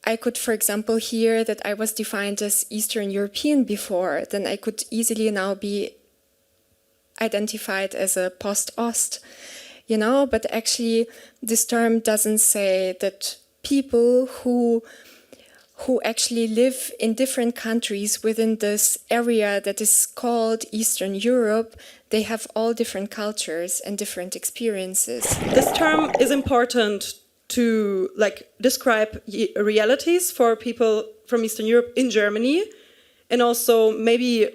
I could, for example, hear that I was defined as Eastern European before, then I could easily now be identified as a post-Ost, you know, but actually this term doesn't say that people who actually live in different countries within this area that is called Eastern Europe, they have all different cultures and different experiences. This term is important to describe realities for people from Eastern Europe in Germany, and also maybe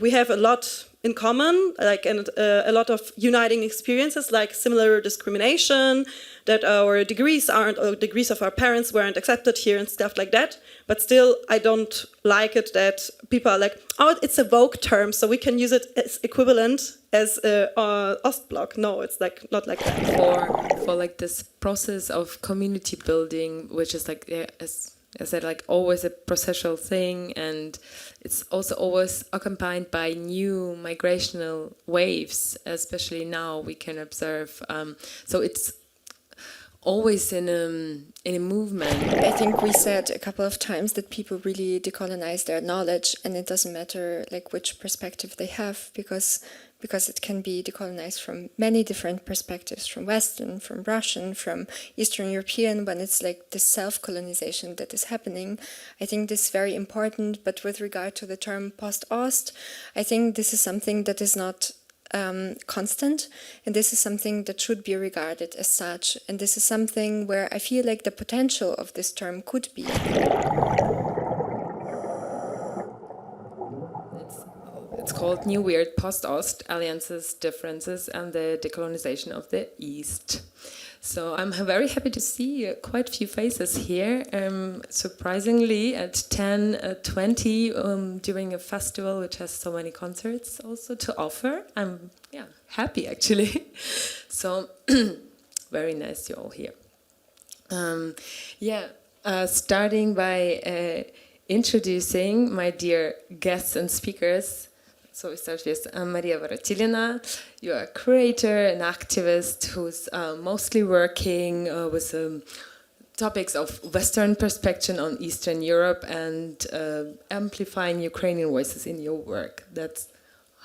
we have a lot in common, and a lot of uniting experiences, like similar discrimination, that our degrees aren't, or degrees of our parents weren't accepted here and stuff like that. But still, I don't like it that people are like, oh, it's a Vogue term, so we can use it as equivalent as Ostblock. No, it's not like that. For this process of community building, which is as I said, always a processual thing, and it's also always accompanied by new migrational waves, especially now we can observe. So it's always in a movement. I think we said a couple of times that people really decolonize their knowledge, and it doesn't matter which perspective they have, because it can be decolonized from many different perspectives, from Western, from Russian, from Eastern European, when it's this self-colonization that is happening. I think this is very important, but with regard to the term post-Ost, I think this is something that is not constant, and this is something that should be regarded as such, and this is something where I feel the potential of this term could be. It's called New Weird Post-Ost, Alliances, Differences, and the Decolonization of the East. So I'm very happy to see quite a few faces here. Surprisingly, at 10:20 during a festival which has so many concerts also to offer. I'm happy actually. So very nice you're all here. Starting by introducing my dear guests and speakers. So we start with Mariia Vorotilina. You are a curator, an activist who's mostly working with topics of Western perspective on Eastern Europe and amplifying Ukrainian voices in your work. That's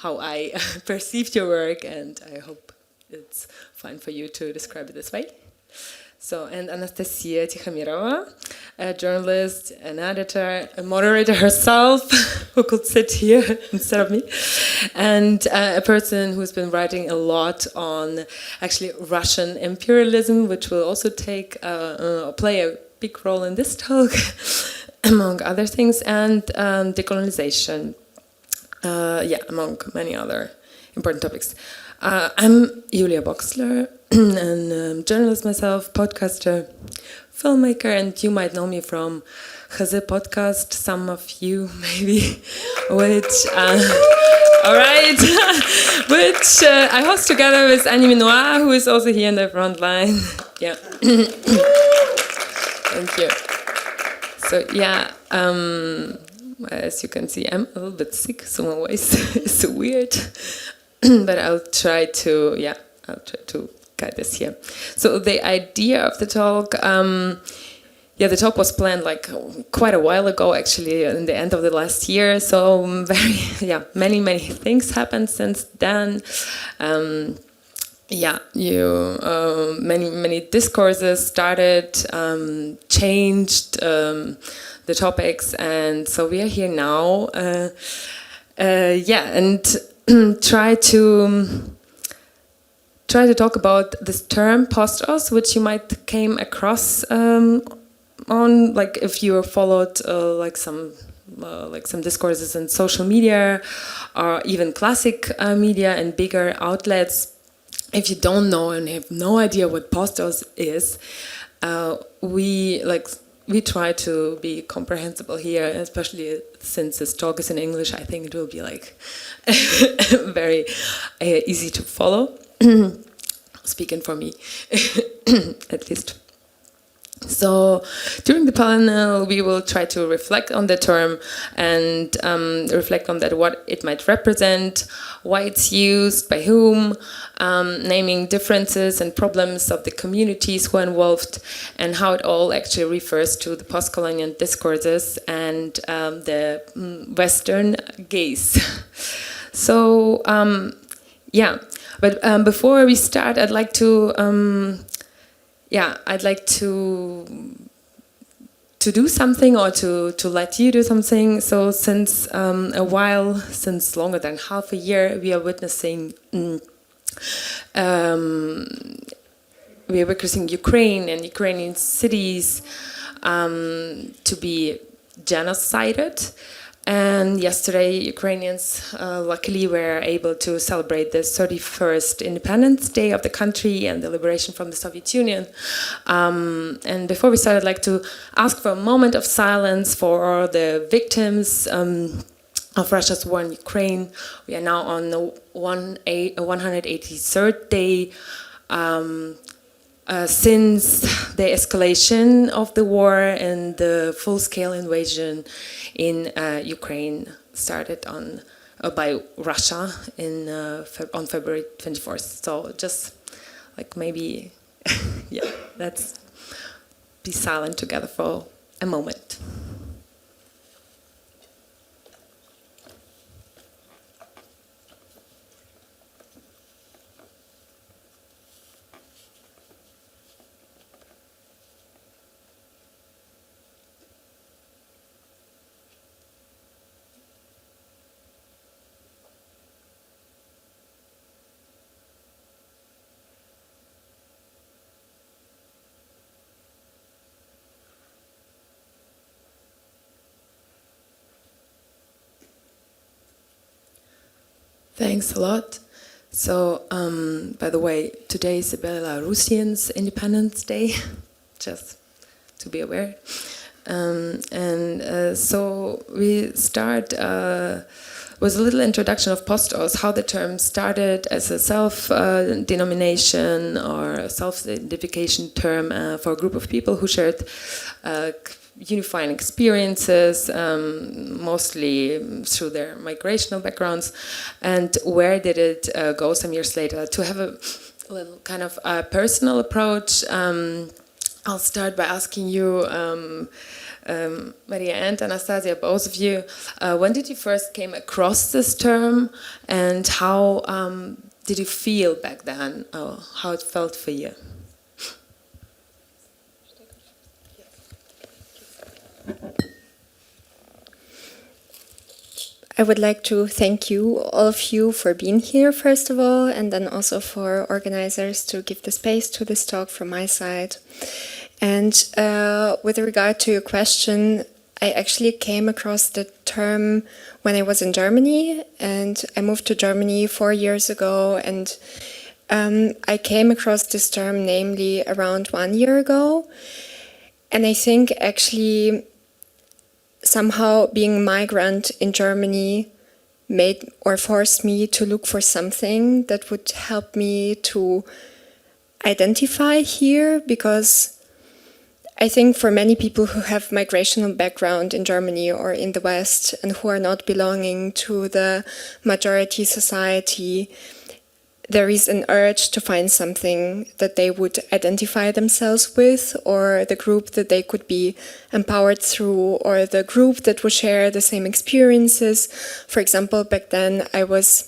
how I perceived your work, and I hope it's fine for you to describe it this way. So, and Anastasia Tikhomirova, a journalist, an editor, a moderator herself, who could sit here instead of me, and a person who's been writing a lot on actually Russian imperialism, which will also play a big role in this talk, among other things, and decolonization, among many other important topics. I'm Julia Boxler, and journalist myself, podcaster, filmmaker, and you might know me from Chazé podcast, some of you maybe, which all right, which I host together with Annie Minois, who is also here in the front line. Yeah. Thank you. So as you can see, I'm a little bit sick, so my voice is so weird. But I'll try to guide this here. So the idea of the talk, the talk was planned quite a while ago, actually, in the end of the last year. So many things happened since then. Many discourses started, changed the topics, and so we are here now. And try to talk about this term post-Ost, which you might came across on if you followed some discourses in social media or even classic media and bigger outlets. If you don't know and have no idea what post-Ost is, we try to be comprehensible here, especially since this talk is in English. I think it will be very easy to follow. Speaking for me, at least. So during the panel, we will try to reflect on the term and reflect on that, what it might represent, why it's used, by whom, naming differences and problems of the communities who are involved, and how it all actually refers to the post-colonial discourses and the Western gaze. So, yeah, but before we start, I'd like to do something, or to let you do something. So since a while, since longer than half a year, we are witnessing Ukraine and Ukrainian cities to be genocided. And yesterday, Ukrainians luckily were able to celebrate the 31st Independence Day of the country and the liberation from the Soviet Union. And before we start, I'd like to ask for a moment of silence for the victims of Russia's war in Ukraine. We are now on the 183rd day since the escalation of the war and the full-scale invasion in Ukraine started by Russia on February 24th. So just like maybe, yeah, let's be silent together for a moment. Thanks a lot. So, by the way, today is the Belarusians' Independence Day, just to be aware. So we start with a little introduction of Postost, how the term started as a self-denomination or self-identification term for a group of people who shared unifying experiences, mostly through their migrational backgrounds, and where did it go some years later? To have a little kind of personal approach, I'll start by asking you, Mariia and Anastasia, both of you, when did you first came across this term, and how did you feel back then, or how it felt for you? I would like to thank you, all of you, for being here, first of all, and then also for organizers to give the space to this talk from my side. And with regard to your question, I actually came across the term when I was in Germany, and I moved to Germany 4 years ago, and I came across this term namely around 1 year ago. And I think actually somehow being migrant in Germany made or forced me to look for something that would help me to identify here, because I think for many people who have migrational background in Germany or in the West and who are not belonging to the majority society, there is an urge to find something that they would identify themselves with, or the group that they could be empowered through, or the group that would share the same experiences. For example, back then I was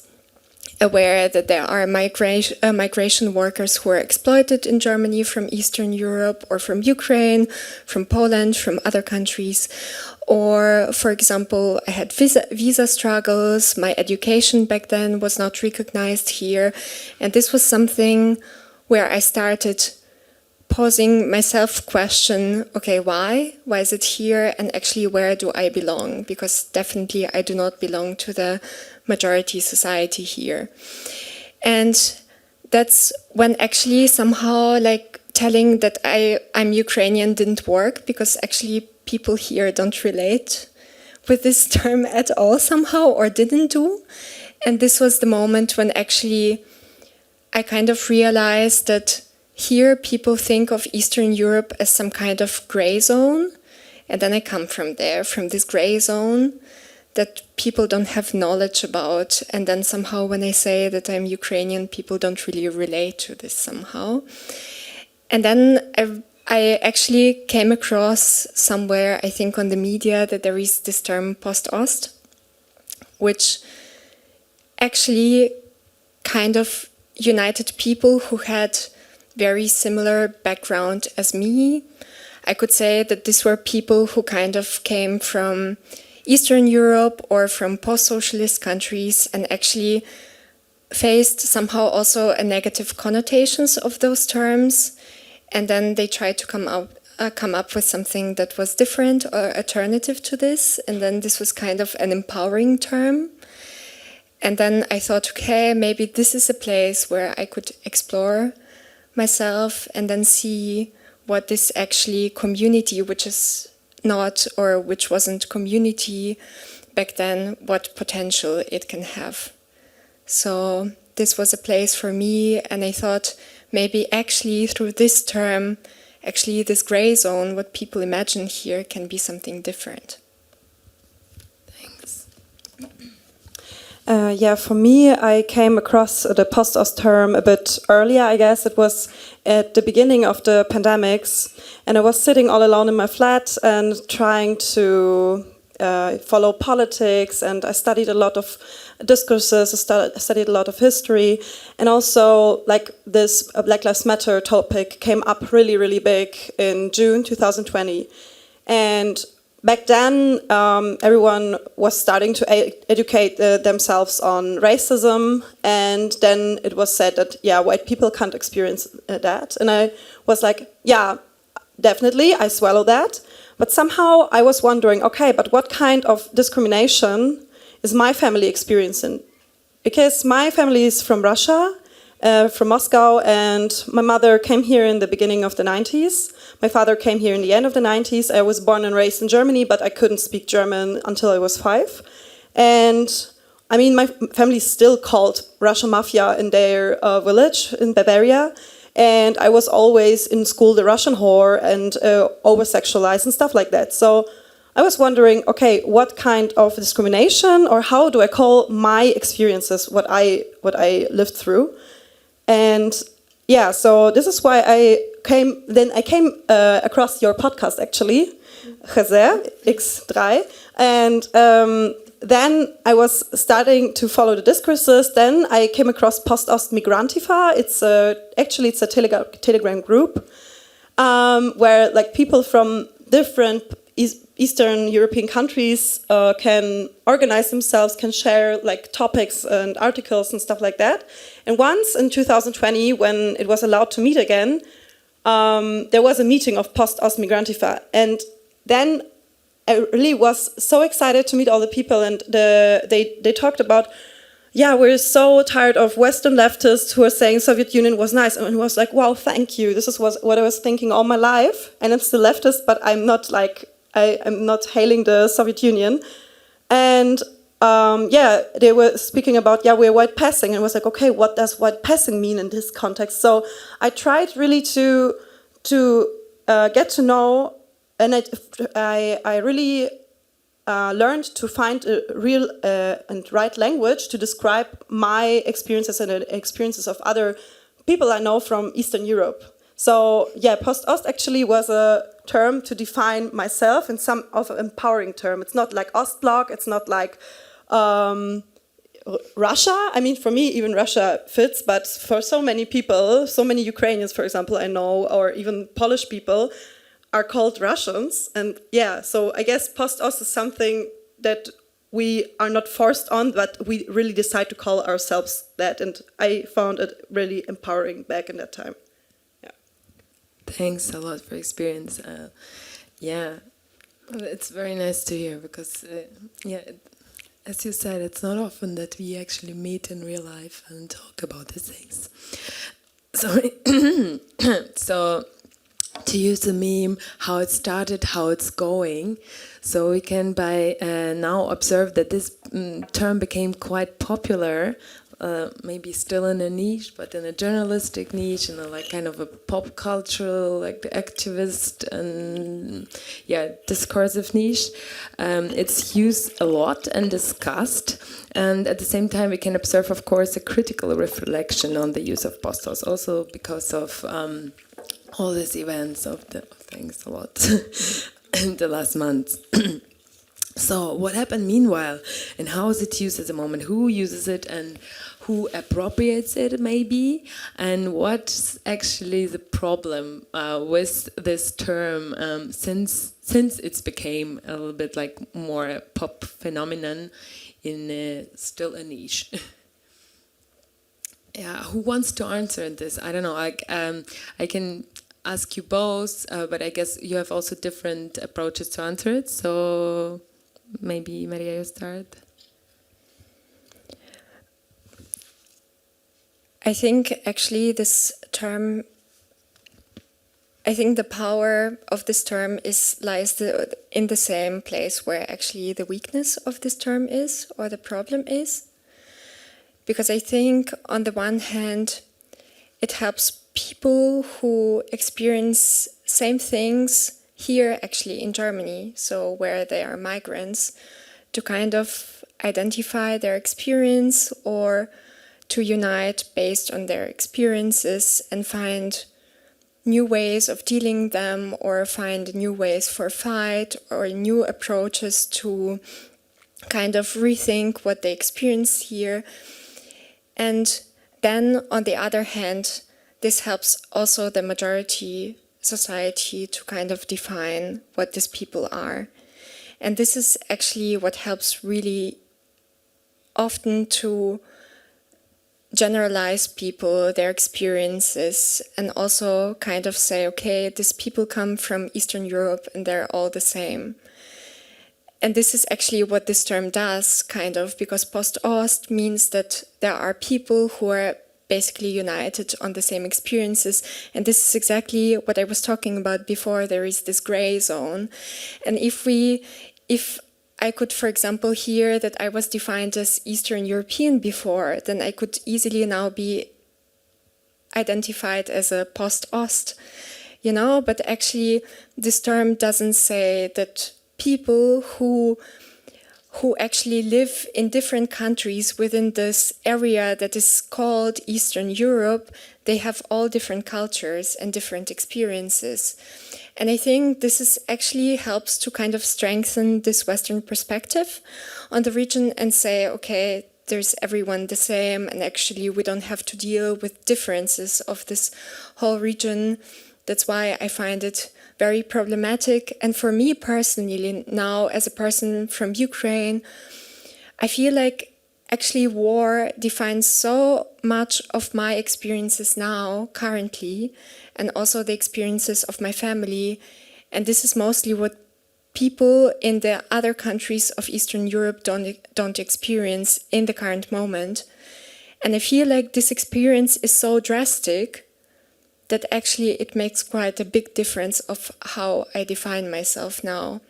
aware that there are migration workers who are exploited in Germany from Eastern Europe or from Ukraine, from Poland, from other countries. Or, for example, I had visa struggles, my education back then was not recognized here, and this was something where I started posing myself question, okay, why? Why is it here? And actually, where do I belong? Because definitely I do not belong to the majority society here. And that's when actually somehow like telling that I'm Ukrainian didn't work, because actually people here don't relate with this term at all somehow, or didn't do. And this was the moment when actually I kind of realized that here people think of Eastern Europe as some kind of gray zone, and then I come from there, from this gray zone that people don't have knowledge about, and then somehow when I say that I'm Ukrainian, people don't really relate to this somehow. And then I actually came across somewhere, I think on the media, that there is this term Postost, which actually kind of united people who had very similar background as me. I could say that these were people who kind of came from Eastern Europe or from post-socialist countries and actually faced somehow also a negative connotations of those terms. And then they tried to come up with something that was different or alternative to this. And then this was kind of an empowering term. And then I thought, okay, maybe this is a place where I could explore myself and then see what this actually community, which is not or which wasn't community back then, what potential it can have. So this was a place for me, and I thought maybe actually through this term, actually this gray zone, what people imagine here can be something different. Thanks. Yeah, for me, I came across the Postost term a bit earlier, I guess. It was at the beginning of the pandemics, and I was sitting all alone in my flat and trying to follow politics, and I studied a lot of discourses, I studied a lot of history, and also like this Black Lives Matter topic came up really, really big in June 2020. And back then, everyone was starting to educate themselves on racism, and then it was said that, yeah, white people can't experience that. And I was like, yeah, definitely, I swallow that. But somehow I was wondering, okay, but what kind of discrimination is my family experiencing? Because my family is from Russia, from Moscow, and my mother came here in the beginning of the 90s. My father came here in the end of the 90s. I was born and raised in Germany, but I couldn't speak German until I was 5. And I mean, my family is still called Russian Mafia in their village in Bavaria. And I was always in school the Russian whore and over-sexualized and stuff like that. So I was wondering, okay, what kind of discrimination, or how do I call my experiences, what I lived through? And yeah, so this is why I came across your podcast actually, X3, and then I was starting to follow the discourses. Then I came across Postost Migrantifa. It's a Telegram group where like people from different Eastern European countries can organize themselves, can share like topics and articles and stuff like that. And once in 2020, when it was allowed to meet again, there was a meeting of Postost Migrantifa, and then I really was so excited to meet all the people, and they talked about, yeah, we're so tired of Western leftists who are saying Soviet Union was nice, and it was like, wow, thank you. This is what I was thinking all my life, and I'm still leftist, but I'm not like I'm not hailing the Soviet Union. And yeah, they were speaking about, yeah, we're white passing, and I was like, okay, what does white passing mean in this context? So I tried really to get to know. And I really learned to find a real and right language to describe my experiences and the experiences of other people I know from Eastern Europe. So yeah, Postost actually was a term to define myself, and some of an empowering term. It's not like Ostblock, it's not like Russia. I mean, for me, even Russia fits, but for so many people, so many Ukrainians, for example, I know, or even Polish people, are called Russians. And yeah, so I guess Postost is something that we are not forced on, but we really decide to call ourselves that. And I found it really empowering back in that time. Yeah. Thanks a lot for experience. Yeah, it's very nice to hear because, yeah, as you said, it's not often that we actually meet in real life and talk about these things. So to use a meme, how it started, how it's going. So we can by now observe that this term became quite popular maybe still in a niche, but in a journalistic niche, in a like kind of a pop cultural, like the activist and discursive niche. It's used a lot and discussed, and at the same time we can observe, of course, a critical reflection on the use of Postost, also because of all these events of things a lot in the last months. So what happened meanwhile, and how is it used at the moment? Who uses it and who appropriates it maybe? And what's actually the problem with this term since it's became a little bit like more a pop phenomenon in still a niche? Yeah, who wants to answer this? I don't know. I can ask you both, but I guess you have also different approaches to answer it. So maybe Mariia, you start. I think actually this term, I think the power of this term lies in the same place where actually the weakness of this term is, or the problem is. Because I think on the one hand, it helps people who experience same things here actually in Germany, so where they are migrants, to kind of identify their experience or to unite based on their experiences and find new ways of dealing them, or find new ways for fight or new approaches to kind of rethink what they experience here. And then on the other hand, this helps also the majority society to kind of define what these people are. And this is actually what helps really often to generalize people, their experiences, and also kind of say, okay, these people come from Eastern Europe and they're all the same. And this is actually what this term does, kind of, because Postost means that there are people who are basically united on the same experiences. And this is exactly what I was talking about before. There is this gray zone. And if I could, for example, hear that I was defined as Eastern European before, then I could easily now be identified as a post-Ost, but actually this term doesn't say that people who actually live in different countries within this area that is called Eastern Europe, they have all different cultures and different experiences. And I think this is actually helps to kind of strengthen this Western perspective on the region and say, okay, there's everyone the same, and actually we don't have to deal with differences of this whole region. That's why I find it very problematic. And for me personally, now as a person from Ukraine, I feel like actually war defines so much of my experiences now, currently, and also the experiences of my family. And this is mostly what people in the other countries of Eastern Europe don't experience in the current moment. And I feel like this experience is so drastic that actually it makes quite a big difference of how I define myself now.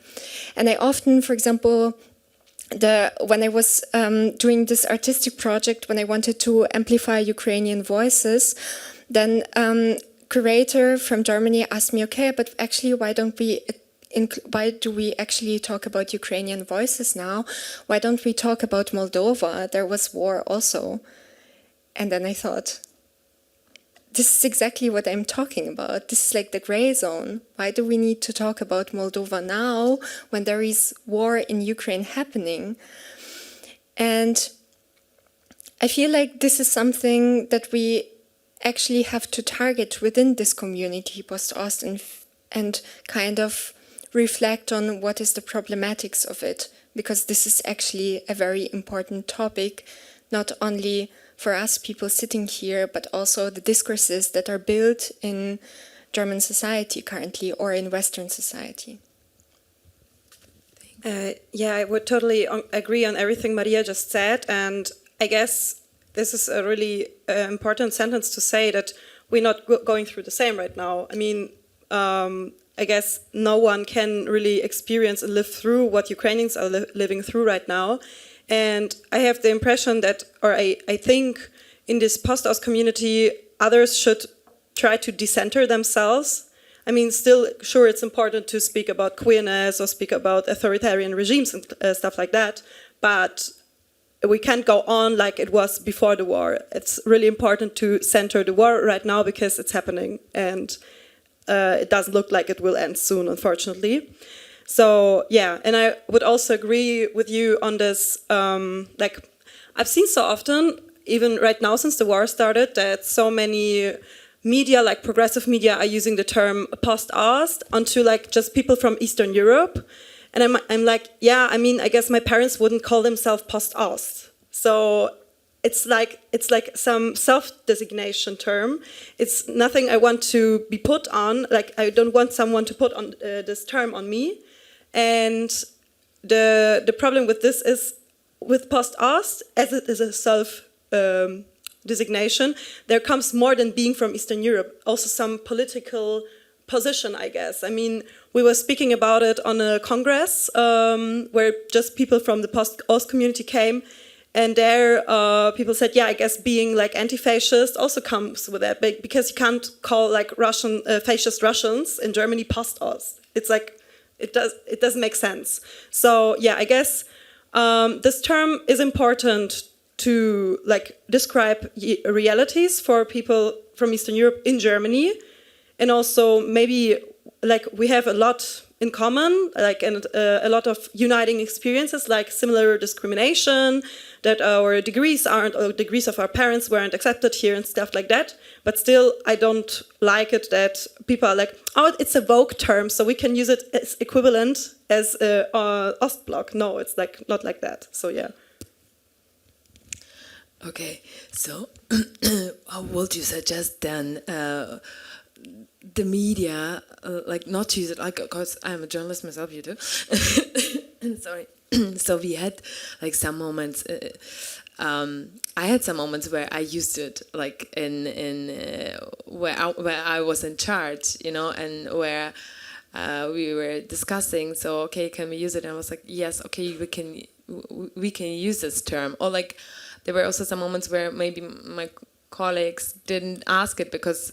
And I often, for example, when I was doing this artistic project, when I wanted to amplify Ukrainian voices, then curator from Germany asked me, okay, but actually why do we actually talk about Ukrainian voices now? Why don't we talk about Moldova? There was war also. And then I thought, this is exactly what I'm talking about. This is like the gray zone. Why do we need to talk about Moldova now when there is war in Ukraine happening? And I feel like this is something that we actually have to target within this community, Postost, and kind of reflect on what is the problematics of it, because this is actually a very important topic, not only for us people sitting here, but also the discourses that are built in German society currently or in Western society. I would totally agree on everything Mariia just said, and I guess this is a really important sentence to say, that we're not going through the same right now. I mean, I guess no one can really experience and live through what Ukrainians are living through right now. And I have the impression that, or I think in this Postost community, others should try to decenter themselves. I mean, still, sure, it's important to speak about queerness or speak about authoritarian regimes and stuff like that, but we can't go on like it was before the war. It's really important to center the war right now because it's happening, and it doesn't look like it will end soon, unfortunately. So, yeah, and I would also agree with you on this, like, I've seen so often, even right now since the war started, that so many media, like progressive media, are using the term post-Ost onto like just people from Eastern Europe. And I'm like, yeah, I mean, I guess my parents wouldn't call themselves post-Ost. So it's like some self-designation term. It's nothing I want to be put on. Like, I don't want someone to put on this term on me. And the problem with this is, with post-Ost, as it is a self-designation, there comes more than being from Eastern Europe, also some political position, I guess. I mean, we were speaking about it on a congress where just people from the post-Ost community came, and there people said, yeah, I guess being like anti-fascist also comes with that, because you can't call like fascist Russians in Germany post-Ost. It's like, it doesn't make sense. So yeah, I guess this term is important to like describe realities for people from Eastern Europe in Germany, and also maybe like we have a lot in common, like, and a lot of uniting experiences, like similar discrimination, that our degrees aren't, or degrees of our parents weren't accepted here and stuff like that. But still, I don't like it that people are like, oh, it's a Vogue term, so we can use it as equivalent as Ostblock. No, it's like not like that. So yeah. Okay, so how would you suggest then the media, like not to use it, like, because I'm a journalist myself, you too. Sorry. So we had like some moments. I had some moments where I used it, like in where I was in charge, you know, and where we were discussing. So okay, can we use it? And I was like, yes, okay, we can use this term. Or like, there were also some moments where maybe my colleagues didn't ask it because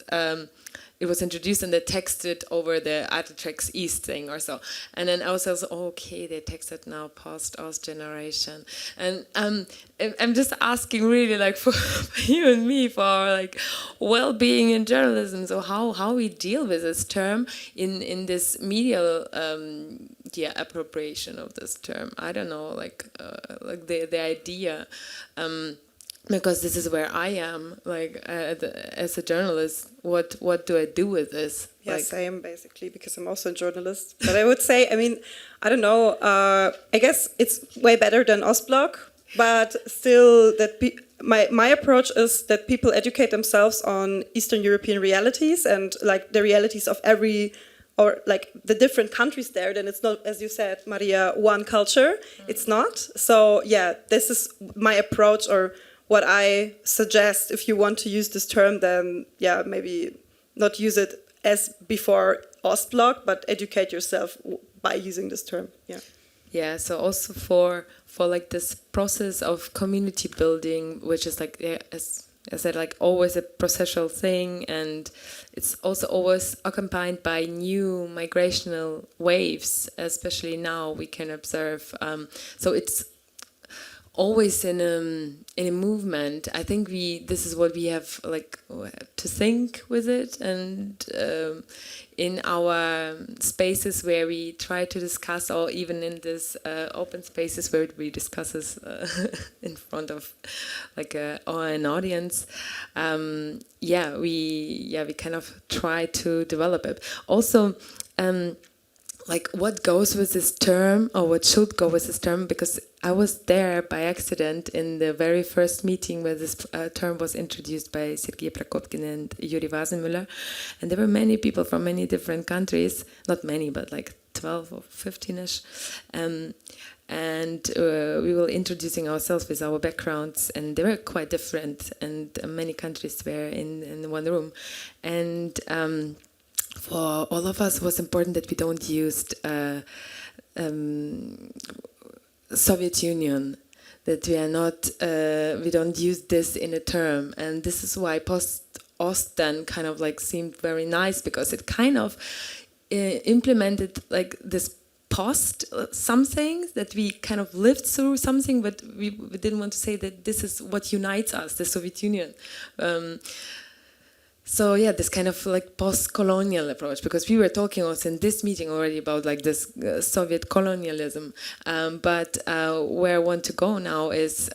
it was introduced and they texted over the Artitracks East thing or so. And then I was also, okay, they texted now post-Ost generation. And I'm just asking really like for you and me for like well-being in journalism. So how we deal with this term in this media appropriation of this term. I don't know, like the idea. Because this is where I am, like as a journalist. What do I do with this? Yeah, like, same basically, because I'm also a journalist. But I would say, I mean, I don't know. I guess it's way better than Ostblock, but still, that my approach is that people educate themselves on Eastern European realities and like the realities of every, or like the different countries there. Then it's not, as you said, Mariia, one culture. It's not. So yeah, this is my approach, or what I suggest. If you want to use this term, then yeah, maybe not use it as before Ostblock, but educate yourself by using this term. Yeah. Yeah. So also for like this process of community building, which is like, as I said, like always a processual thing, and it's also always accompanied by new migrational waves, especially now we can observe. So it's always in a movement. I think this is what we have like to think with it, and in our spaces where we try to discuss, or even in this open spaces where we discuss this in front of like an audience. We kind of try to develop it. Also. Like what goes with this term, or what should go with this term, because I was there by accident in the very first meeting where this term was introduced by Sergei Prokopkin and Yuri Vasenmüller, and there were many people from many different countries, not many, but like 12 or 15ish, and we were introducing ourselves with our backgrounds, and they were quite different, and many countries were in one room, and for all of us, it was important that we don't use Soviet Union. that we are not, we don't use this in a term, and this is why Post-Ost then kind of like seemed very nice, because it kind of implemented like this post something that we kind of lived through something, but we didn't want to say that this is what unites us, the Soviet Union. So yeah, this kind of like post-colonial approach, because we were talking also in this meeting already about like this Soviet colonialism, but where I want to go now is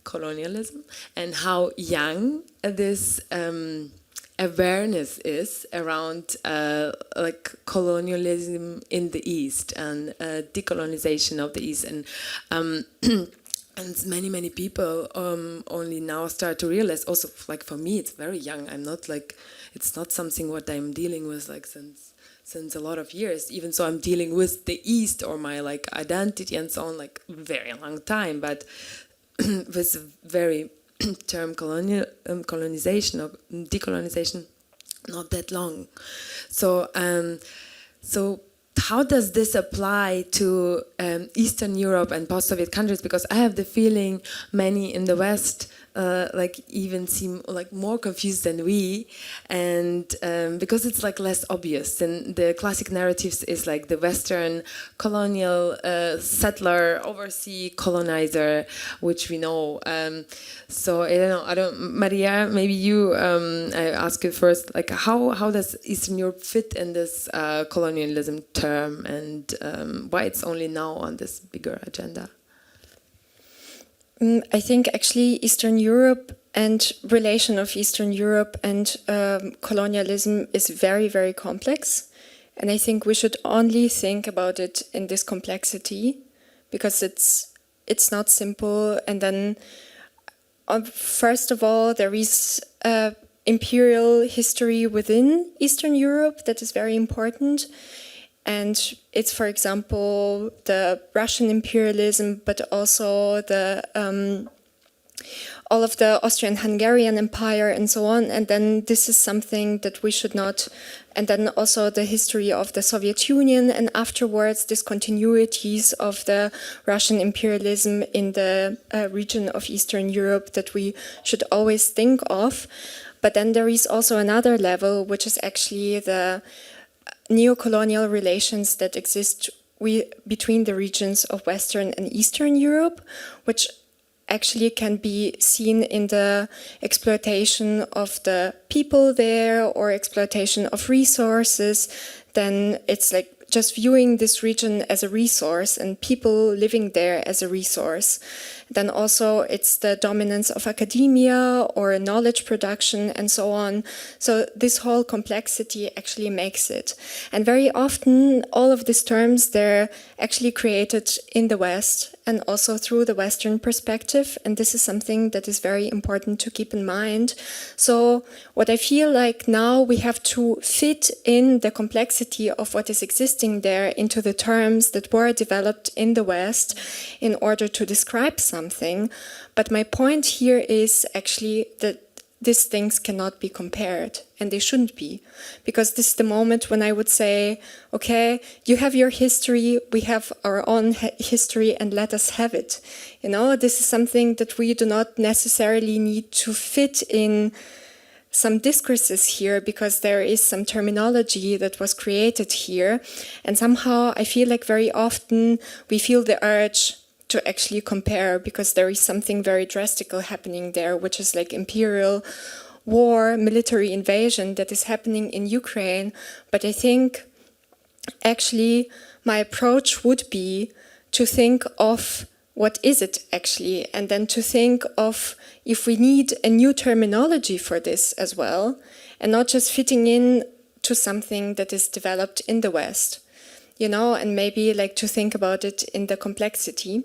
colonialism, and how young this awareness is around like colonialism in the East and decolonization of the East, and and many people only now start to realize. Also, like for me, it's very young. I'm not like, it's not something what I'm dealing with like since a lot of years. Even so, I'm dealing with the East or my like identity and so on like very long time. But with very term colonization or decolonization, not that long. So how does this apply to Eastern Europe and post-Soviet countries? Because I have the feeling many in the West like even seem like more confused than we, and because it's like less obvious. And the classic narratives is like the Western colonial settler, overseas colonizer, which we know. So I don't. Mariia, maybe you. I ask you first. Like, how does Eastern Europe fit in this colonialism term, and why it's only now on this bigger agenda? I think actually Eastern Europe and relation of Eastern Europe and colonialism is very, very complex. And I think we should only think about it in this complexity, because it's not simple. And then, first of all, there is imperial history within Eastern Europe that is very important. And it's, for example, the Russian imperialism, but also the all of the Austrian-Hungarian Empire and so on. And then this is something that we should not. And then also the history of the Soviet Union, and afterwards discontinuities of the Russian imperialism in the region of Eastern Europe that we should always think of. But then there is also another level, which is actually the neo-colonial relations that exist between the regions of Western and Eastern Europe, which actually can be seen in the exploitation of the people there or exploitation of resources. Then it's like just viewing this region as a resource and people living there as a resource. Then also it's the dominance of academia or knowledge production and so on. So this whole complexity actually makes it. And very often all of these terms, they're actually created in the West and also through the Western perspective. And this is something that is very important to keep in mind. So what I feel like now we have to fit in the complexity of what is existing there into the terms that were developed in the West in order to describe something. But my point here is actually that these things cannot be compared, and they shouldn't be, because this is the moment when I would say, okay, you have your history, we have our own history, and let us have it. You know, this is something that we do not necessarily need to fit in some discourses here, because there is some terminology that was created here, and somehow I feel like very often we feel the urge to actually compare, because there is something very drastic happening there, which is like imperial war, military invasion that is happening in Ukraine. But I think actually my approach would be to think of what is it actually, and then to think of if we need a new terminology for this as well, and not just fitting in to something that is developed in the West, you know, and maybe like to think about it in the complexity.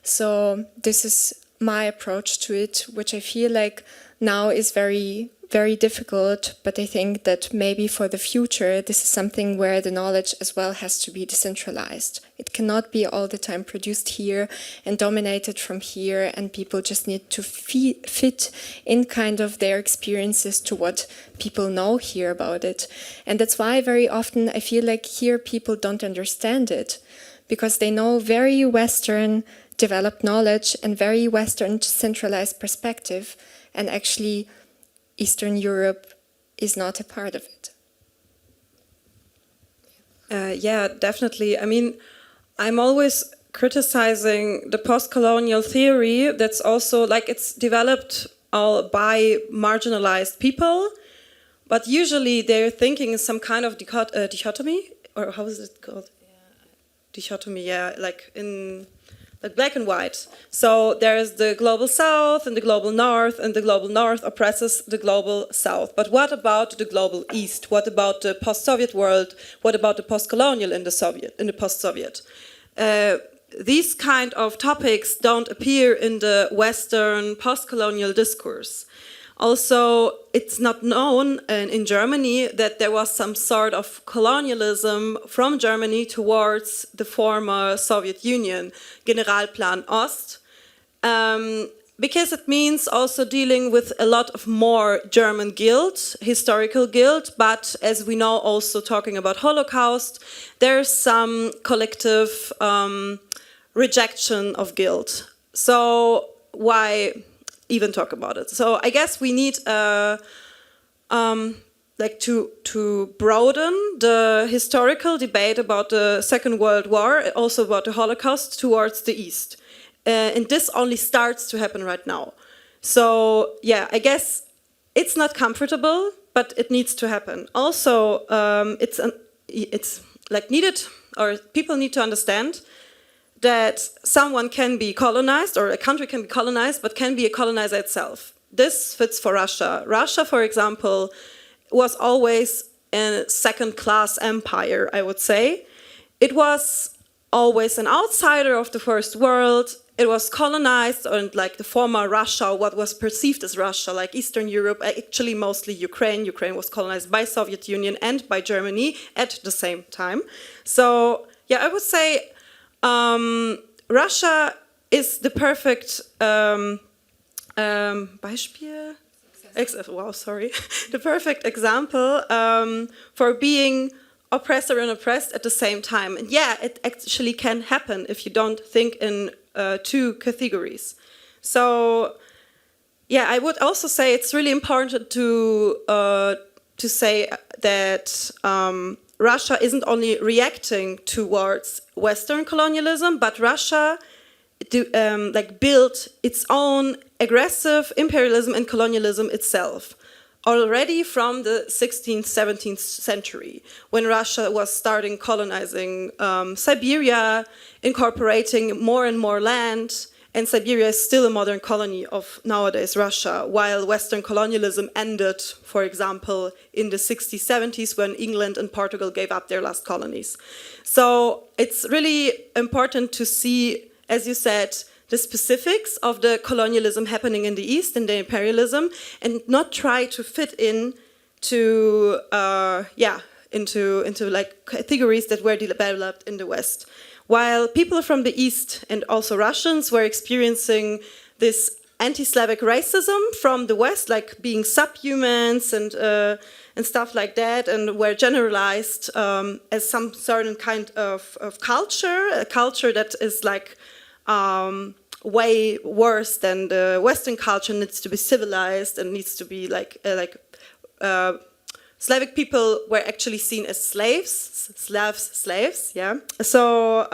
So this is my approach to it, which I feel like now is very, very difficult, but I think that maybe for the future, this is something where the knowledge as well has to be decentralized. It cannot be all the time produced here and dominated from here, and people just need to fit in kind of their experiences to what people know here about it. And that's why very often I feel like here people don't understand it, because they know very Western developed knowledge and very Western centralized perspective, and actually Eastern Europe is not a part of it. Yeah, definitely. I mean, I'm always criticizing the post-colonial theory that's also, like, it's developed all by marginalized people, but usually their thinking is some kind of dichotomy, or how is it called? Dichotomy, yeah, like in like black and white. So there is the global south and the global north, and the global north oppresses the global south. But what about the global east? What about the post-Soviet world? What about the post-colonial in the post-Soviet? These kind of topics don't appear in the Western post-colonial discourse. Also, it's not known in Germany that there was some sort of colonialism from Germany towards the former Soviet Union, Generalplan Ost, because it means also dealing with a lot of more German guilt, historical guilt, but as we know, also talking about Holocaust, there's some collective rejection of guilt. So why even talk about it? So I guess we need like to broaden the historical debate about the Second World War, also about the Holocaust, towards the East. And this only starts to happen right now. So yeah, I guess it's not comfortable, but it needs to happen. Also, it's like needed, or people need to understand that someone can be colonized, or a country can be colonized, but can be a colonizer itself. This fits for Russia. Russia, for example, was always a second-class empire, I would say. It was always an outsider of the First World. It was colonized, and like the former Russia, what was perceived as Russia, like Eastern Europe, actually mostly Ukraine. Ukraine was colonized by Soviet Union and by Germany at the same time. So yeah, I would say Russia is the perfect Beispiel. The perfect example for being oppressor and oppressed at the same time. And yeah, it actually can happen if you don't think in two categories. So yeah, I would also say it's really important to say that Russia isn't only reacting towards Western colonialism, but Russia built its own aggressive imperialism and colonialism itself already from the 16th, 17th century, when Russia was starting colonizing Siberia, incorporating more and more land, and Siberia is still a modern colony of nowadays Russia, while Western colonialism ended, for example, in the 60s, 70s, when England and Portugal gave up their last colonies. So it's really important to see, as you said, the specifics of the colonialism happening in the East and the imperialism, and not try to fit into like categories that were developed in the West. While people from the East and also Russians were experiencing this anti-Slavic racism from the West, like being subhumans and stuff like that, and were generalized as some certain kind of culture, a culture that is like way worse than the Western culture, needs to be civilized and needs to be Slavic people were actually seen as slaves, yeah. So,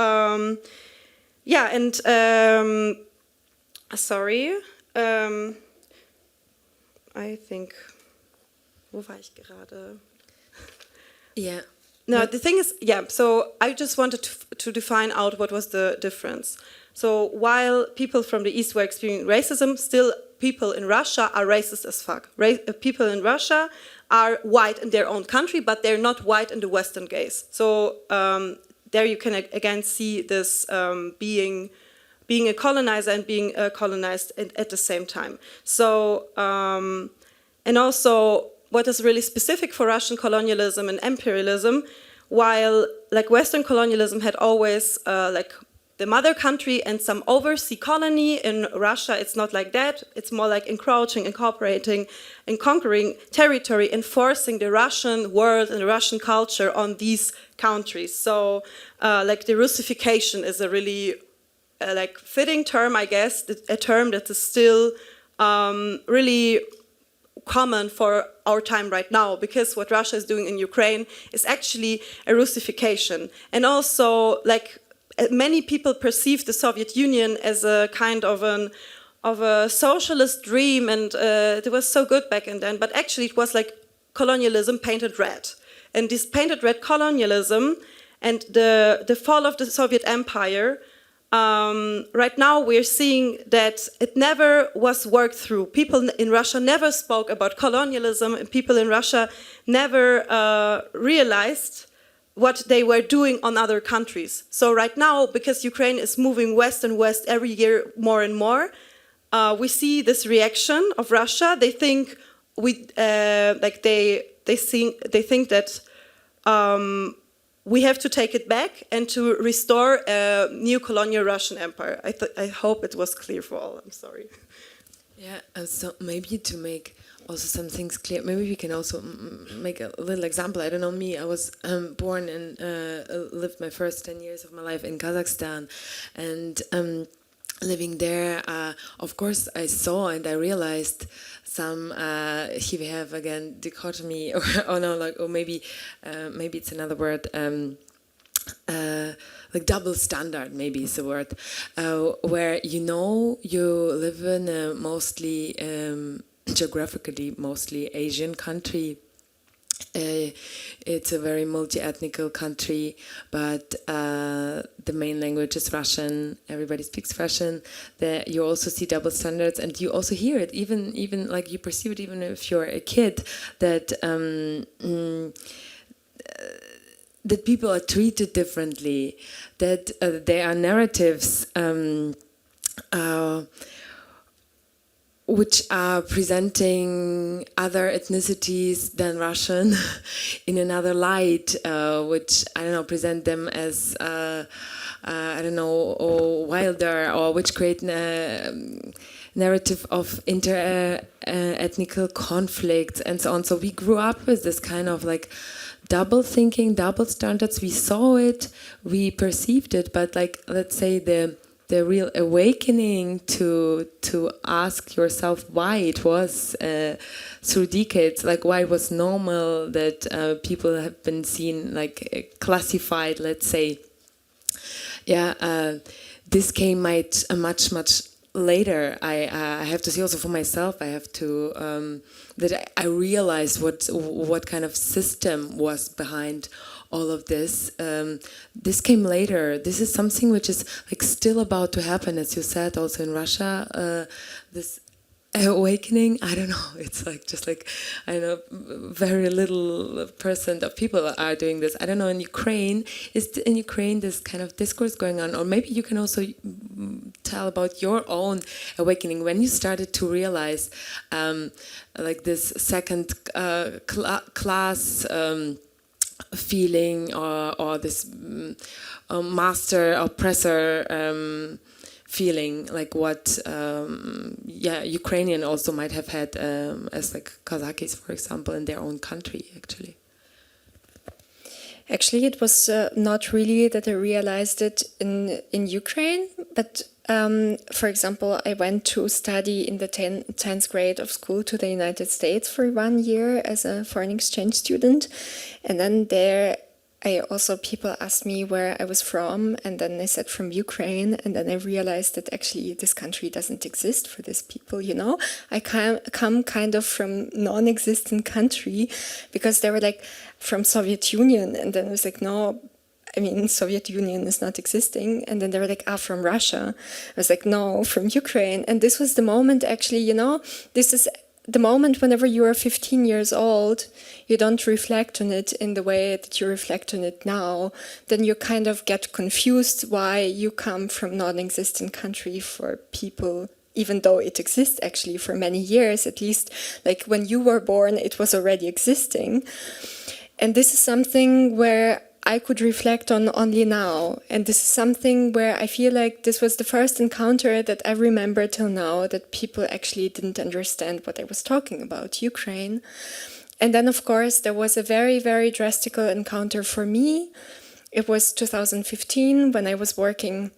I think, wo war ich gerade? Yeah. No, the thing is, yeah, so I just wanted to define out what was the difference. So while people from the East were experiencing racism, still people in Russia are racist as fuck. People in Russia are white in their own country, but they're not white in the Western gaze. So there you can again see this being a colonizer and being colonized at the same time. So, and also what is really specific for Russian colonialism and imperialism, while like Western colonialism had always the mother country and some overseas colony. In Russia, it's not like that. It's more like encroaching, incorporating, and conquering territory, enforcing the Russian world and the Russian culture on these countries. So, like the Russification is a really like fitting term, I guess, a term that is still really common for our time right now, because what Russia is doing in Ukraine is actually a Russification. And also, like, many people perceive the Soviet Union as a kind of a socialist dream, and it was so good back then, but actually it was like colonialism painted red. And this painted red colonialism and the fall of the Soviet Empire, right now we're seeing that it never was worked through. People in Russia never spoke about colonialism, and people in Russia never realized what they were doing on other countries. So right now, because Ukraine is moving west and west every year more and more, we see this reaction of Russia. They think they think that we have to take it back and to restore a new colonial Russian empire. I hope it was clear for all. I'm sorry. Yeah, so maybe to make also some things clear, maybe we can also make a little example. I don't know, me, I was born and lived my first 10 years of my life in Kazakhstan, and living there, of course I saw and I realized some, here we have again dichotomy, or maybe it's another word, like double standard, maybe is the word, where you live in a mostly geographically mostly Asian country. It's a very multi-ethnical country, but the main language is Russian. Everybody speaks Russian. You also see double standards, and you also hear it, even like you perceive it, even if you're a kid, that that people are treated differently, that there are narratives which are presenting other ethnicities than Russian in another light, which, I don't know, present them as, or wilder, or which create a narrative of inter-ethnical conflicts and so on. So we grew up with this kind of like double thinking, double standards. We saw it, we perceived it, but like, let's say the real awakening to ask yourself why it was through decades, like why it was normal that people have been seen, like classified, let's say. This came much later. I have to say also for myself, I have to that I realized what kind of system was behind all of this. This came later. This is something which is like still about to happen, as you said, also in Russia. This awakening, I don't know, it's like just like, I know, very little % of people are doing this. I don't know, in Ukraine, is in Ukraine this kind of discourse going on? Or maybe you can also tell about your own awakening, when you started to realize like this second class feeling, or this master oppressor feeling, like what Ukrainian also might have had as like Kazakhs, for example, in their own country, actually. Actually, it was not really that I realized it in Ukraine, but for example, I went to study in the 10th grade of school to the United States for 1 year as a foreign exchange student, and then there people asked me where I was from, and then I said from Ukraine, and then I realized that actually this country doesn't exist for these people, you know? I come kind of from non-existent country, because they were like from Soviet Union, and then I was like, no, I mean, Soviet Union is not existing. And then they were like, from Russia. I was like, no, from Ukraine. And this was the moment, actually, you know, this is the moment whenever you are 15 years old, you don't reflect on it in the way that you reflect on it now. Then you kind of get confused why you come from non-existent country for people, even though it exists actually for many years, at least like when you were born, it was already existing. And this is something where I could reflect on only now. And this is something where I feel like this was the first encounter that I remember till now that people actually didn't understand what I was talking about, Ukraine. And then, of course, there was a very, very drastic encounter for me. It was 2015 when I was working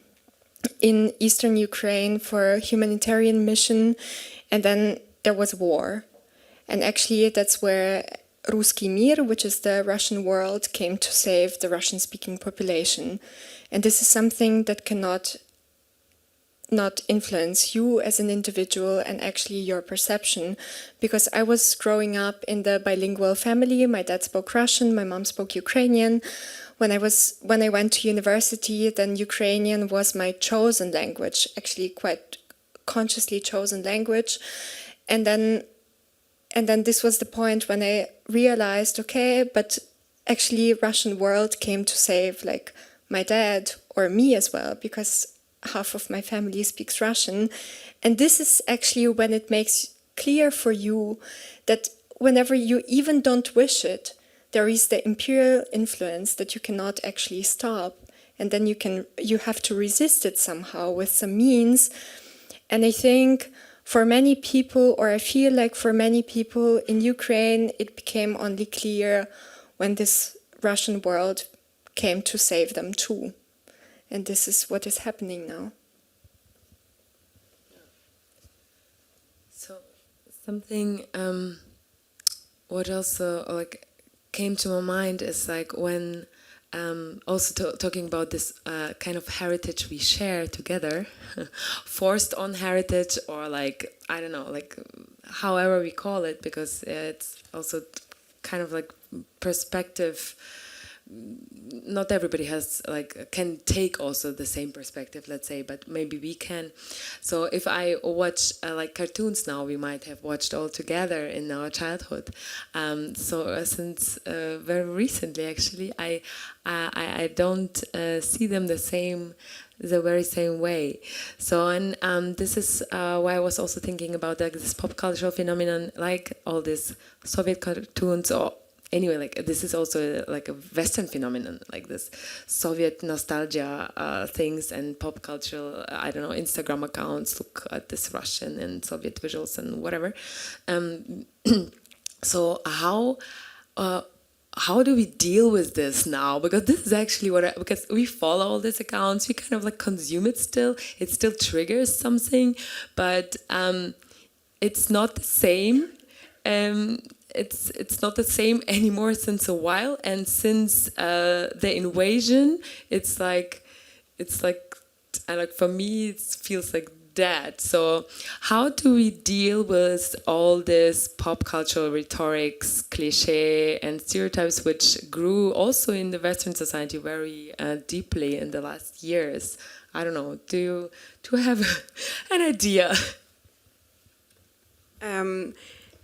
in eastern Ukraine for a humanitarian mission, and then there was war. And actually, that's where Ruski Mir, which is the Russian world, came to save the Russian-speaking population. And this is something that cannot not influence you as an individual and actually your perception. Because I was growing up in the bilingual family. My dad spoke Russian, my mom spoke Ukrainian. When I went to university, then Ukrainian was my chosen language, actually quite consciously chosen language. And then this was the point when I realized, okay, but actually Russian world came to save like my dad or me as well, because half of my family speaks Russian. And this is actually when it makes clear for you that whenever you even don't wish it, there is the imperial influence that you cannot actually stop. And then you have to resist it somehow with some means. And I think for many people, or I feel like for many people in Ukraine, it became only clear when this Russian world came to save them too. And this is what is happening now. So something what also like came to my mind is like when also talking about this kind of heritage we share together, forced on heritage, or like, I don't know, like however we call it, because it's also kind of like perspective. Not everybody has like can take also the same perspective, let's say, but maybe we can. So if I watch like cartoons now, we might have watched all together in our childhood. So since very recently, actually, I don't see them the very same way. So and this is why I was also thinking about like this pop cultural phenomenon, like all these Soviet cartoons, or anyway, like this is also like a Western phenomenon, like this Soviet nostalgia things and pop culture. I don't know, Instagram accounts look at this Russian and Soviet visuals and whatever. So how do we deal with this now? Because this is actually because we follow all these accounts, we kind of like consume it still. It still triggers something, but it's not the same. It's not the same anymore since a while, and since the invasion, it's like for me it feels like that. So how do we deal with all this pop cultural rhetorics, cliche, and stereotypes which grew also in the Western society very deeply in the last years? I don't know. Do you have an idea?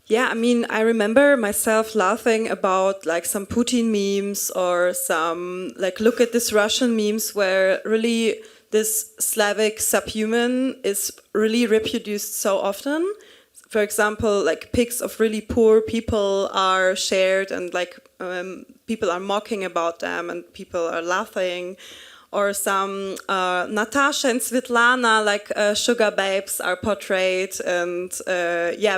Yeah, I mean, I remember myself laughing about like some Putin memes or some like look at this Russian memes where really this Slavic subhuman is really reproduced so often. For example, like pics of really poor people are shared and like people are mocking about them and people are laughing. Or some Natasha and Svetlana, like sugar babes, are portrayed, and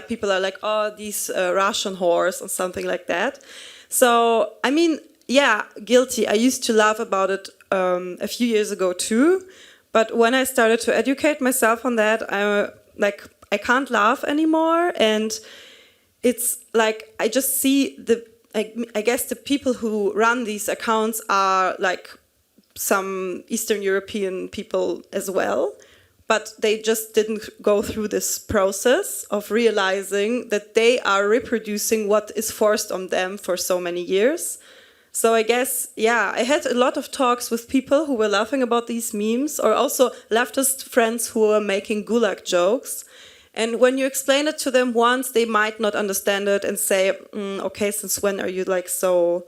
people are like, oh, these Russian whores, or something like that. So, I mean, yeah, guilty. I used to laugh about it a few years ago too, but when I started to educate myself on that, I can't laugh anymore, and it's like I just see I guess the people who run these accounts are like some Eastern European people as well, but they just didn't go through this process of realizing that they are reproducing what is forced on them for so many years. So I guess, yeah, I had a lot of talks with people who were laughing about these memes, or also leftist friends who were making gulag jokes. And when you explain it to them once, they might not understand it and say, okay, since when are you like so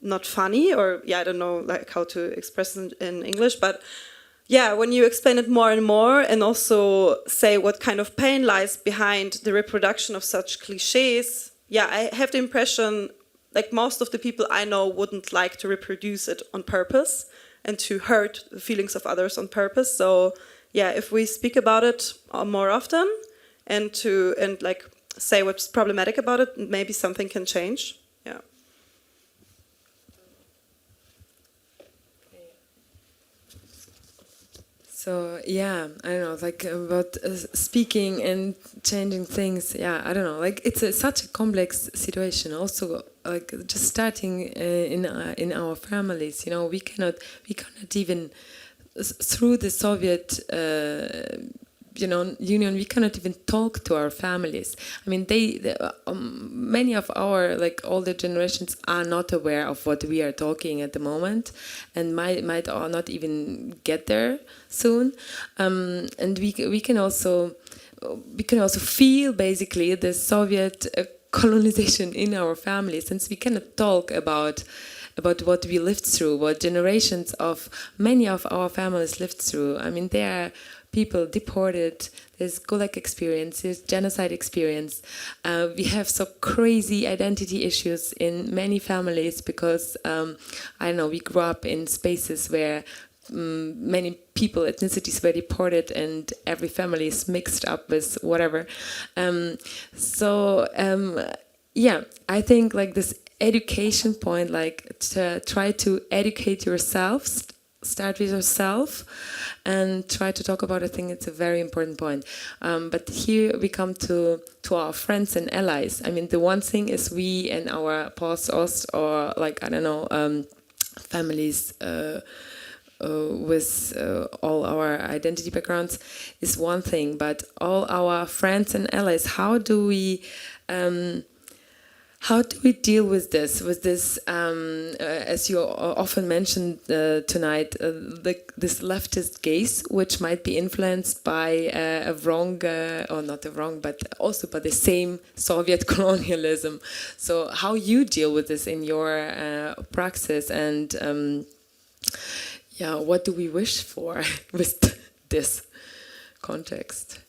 not funny, or I don't know like how to express it in English, but yeah, when you explain it more and more and also say what kind of pain lies behind the reproduction of such cliches, I have the impression like most of the people I know wouldn't like to reproduce it on purpose and to hurt the feelings of others on purpose. So yeah, if we speak about it more often and like say what's problematic about it, maybe something can change. Yeah. So yeah, I don't know, like about speaking and changing things. Yeah, I don't know, like it's such a complex situation. Also, like just starting in our families. You know, we cannot even through the Soviet. Union, we cannot even talk to our families. I mean, many of our like older generations are not aware of what we are talking at the moment, and might not even get there soon. And we can also feel basically the Soviet colonization in our families, since we cannot talk about what we lived through, what generations of many of our families lived through. I mean, there are people deported, there's Gulag experience, there's genocide experience. We have so crazy identity issues in many families because, I don't know, we grew up in spaces where many people, ethnicities were deported and every family is mixed up with whatever. Yeah, I think like this education point, like to try to educate yourself, start with yourself and try to talk about it. I think it's a very important point. But here we come to our friends and allies. I mean, the one thing is we and our Postost or like, I don't know, families with all our identity backgrounds is one thing, but all our friends and allies, how do we deal with this? As you often mentioned tonight, this leftist gaze, which might be influenced by a wrong, or not a wrong, but also by the same Soviet colonialism. So how you deal with this in your praxis, and what do we wish for with this context?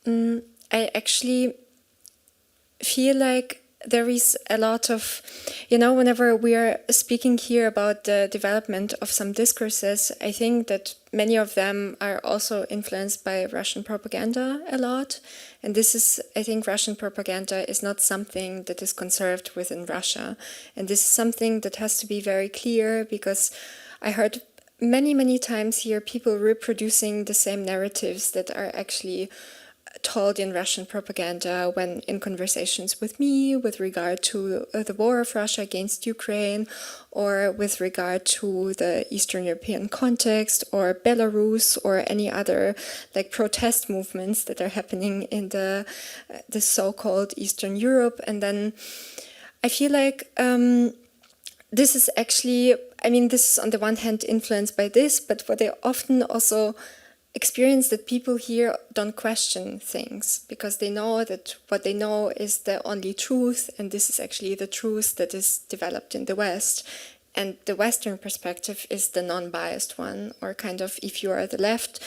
I actually feel like there is a lot of, whenever we are speaking here about the development of some discourses, I think that many of them are also influenced by Russian propaganda a lot. And this is, I think Russian propaganda is not something that is conserved within Russia. And this is something that has to be very clear, because I heard many, many times here people reproducing the same narratives that are actually told in Russian propaganda when in conversations with me with regard to the war of Russia against Ukraine, or with regard to the Eastern European context, or Belarus, or any other like protest movements that are happening in the so-called Eastern Europe. And then I feel like this is actually, this is on the one hand influenced by this, but what I often also experience that people here don't question things, because they know that what they know is the only truth, and this is actually the truth that is developed in the West. And the Western perspective is the non-biased one, or kind of, if you are the left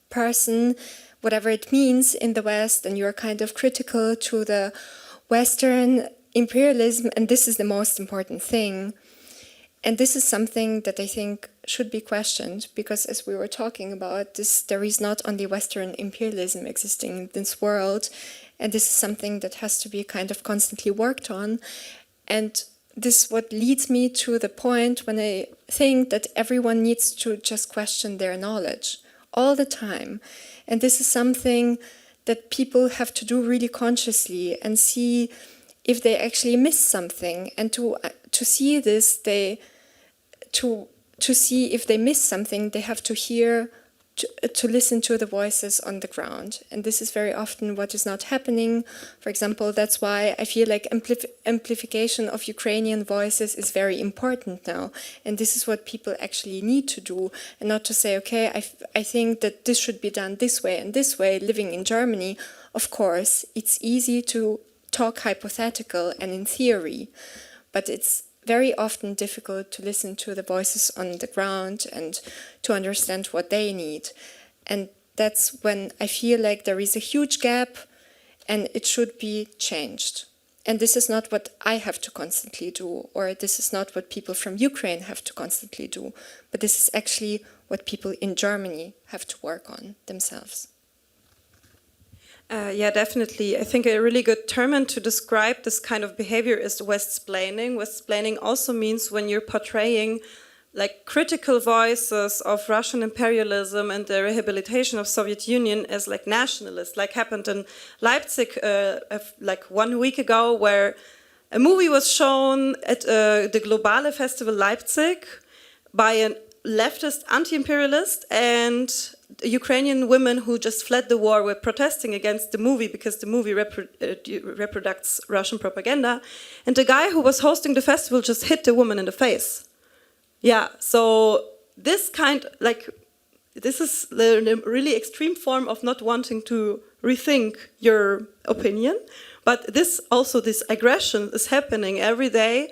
person, whatever it means in the West, and you're kind of critical to the Western imperialism, and this is the most important thing. And this is something that I think should be questioned, because as we were talking about this, there is not only Western imperialism existing in this world, and this is something that has to be kind of constantly worked on. And this is what leads me to the point when I think that everyone needs to just question their knowledge all the time. And this is something that people have to do really consciously, and see if they actually miss something, and to see this, to see if they miss something, they have to hear, to listen to the voices on the ground. And this is very often what is not happening. For example, that's why I feel like amplification of Ukrainian voices is very important now. And this is what people actually need to do, and not to say, okay, I think that this should be done this way and this way. Living in Germany, of course, it's easy to talk hypothetical and in theory, but it's very often difficult to listen to the voices on the ground and to understand what they need. And that's when I feel like there is a huge gap and it should be changed. And this is not what I have to constantly do, or this is not what people from Ukraine have to constantly do, but this is actually what people in Germany have to work on themselves. Yeah, definitely. I think a really good term to describe this kind of behavior is Westsplaining. Westsplaining also means when you're portraying like critical voices of Russian imperialism and the rehabilitation of Soviet Union as like nationalists, like happened in Leipzig like 1 week ago, where a movie was shown at the Globale Festival Leipzig by a leftist anti-imperialist, and Ukrainian women who just fled the war were protesting against the movie because the movie reproduces Russian propaganda, and the guy who was hosting the festival just hit the woman in the face. Yeah, so this is the really extreme form of not wanting to rethink your opinion, but this aggression is happening every day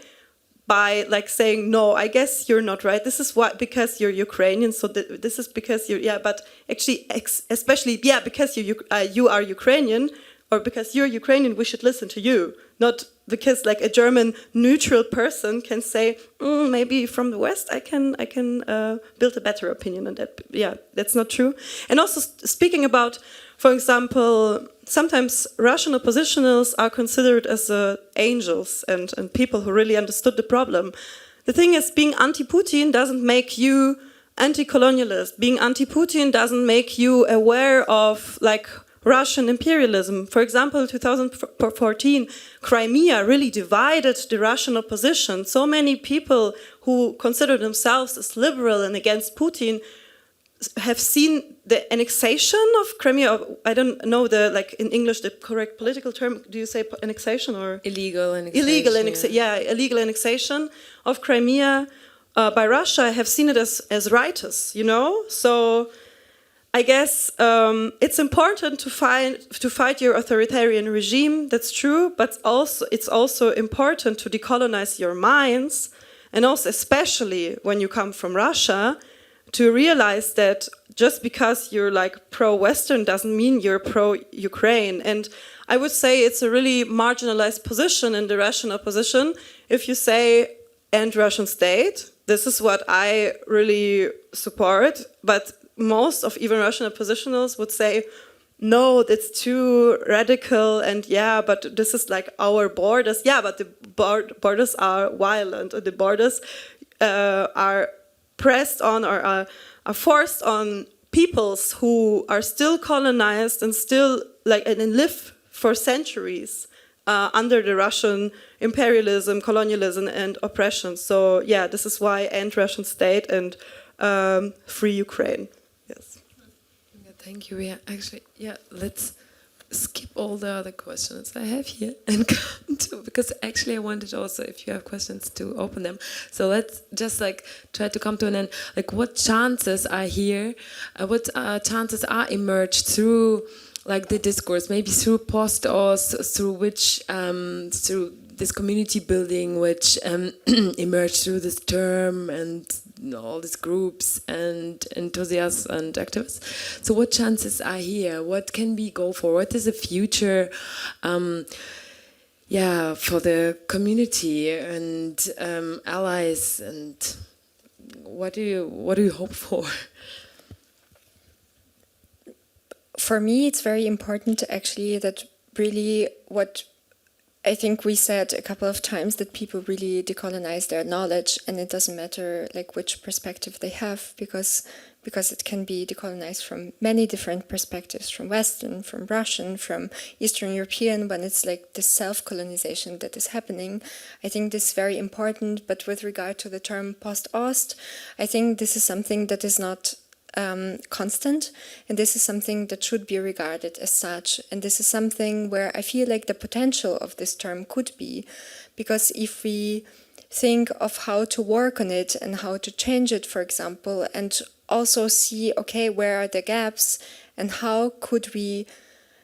by like saying, no, I guess you're not right. This is why, because you're Ukrainian, so this is because you're, yeah, but actually, especially, yeah, because you are Ukrainian, or because you're Ukrainian, we should listen to you, not because like a German neutral person can say, maybe from the West I can build a better opinion on that. Yeah, that's not true. And also speaking about, for example, sometimes Russian oppositionals are considered as angels and people who really understood the problem. The thing is, being anti-Putin doesn't make you anti-colonialist. Being anti-Putin doesn't make you aware of like Russian imperialism. For example, 2014, Crimea really divided the Russian opposition. So many people who consider themselves as liberal and against Putin have seen the annexation of Crimea. I don't know in English the correct political term. Do you say annexation or illegal annexation? Illegal annexation of Crimea by Russia. Have seen it as righteous, you know. So I guess it's important to fight your authoritarian regime. That's true, but it's also important to decolonize your minds, and also especially when you come from Russia, to realize that just because you're like pro-Western doesn't mean you're pro-Ukraine. And I would say it's a really marginalized position in the Russian opposition if you say end Russian state. This is what I really support, but most of even Russian oppositionals would say, no, that's too radical, and yeah, but this is like our borders. Yeah, but the borders are violent, or the borders are pressed on or are forced on peoples who are still colonized and still and live for centuries under the Russian imperialism, colonialism, and oppression. So yeah, this is why end Russian state and free Ukraine. Yes. Yeah, thank you. Yeah, let's skip all the other questions I have here and come to, because actually I wanted also, if you have questions, to open them. So let's just try to come to an end. What chances are here? What chances are emerged through the discourse, maybe through Postost, through which through this community building which emerged through this term and all these groups and enthusiasts and activists. So what chances are here? What can we go for? What is the future for the community and allies, and what do you hope for? For me, it's very important actually that really what I think we said a couple of times, that people really decolonize their knowledge, and it doesn't matter which perspective they have, because it can be decolonized from many different perspectives, from Western, from Russian, from Eastern European, when it's this self-colonization that is happening. I think this is very important, but with regard to the term Postost, I think this is something that is not constant, and this is something that should be regarded as such, and this is something where I feel the potential of this term could be, because if we think of how to work on it and how to change it, for example, and also see, okay, where are the gaps and how could we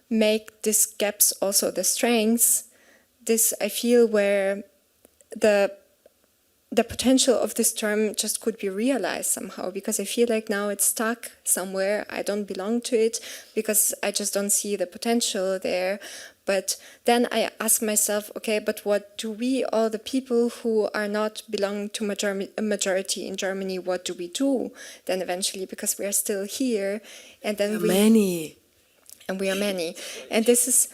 make these gaps also the strengths, this I feel where the potential of this term just could be realized somehow, because I feel now it's stuck somewhere. I don't belong to it because I just don't see the potential there. But then I ask myself, okay, but what do we, all the people who are not belonging to a majority in Germany, what do we do then eventually? Because we are still here, and then Many. And we are many, and this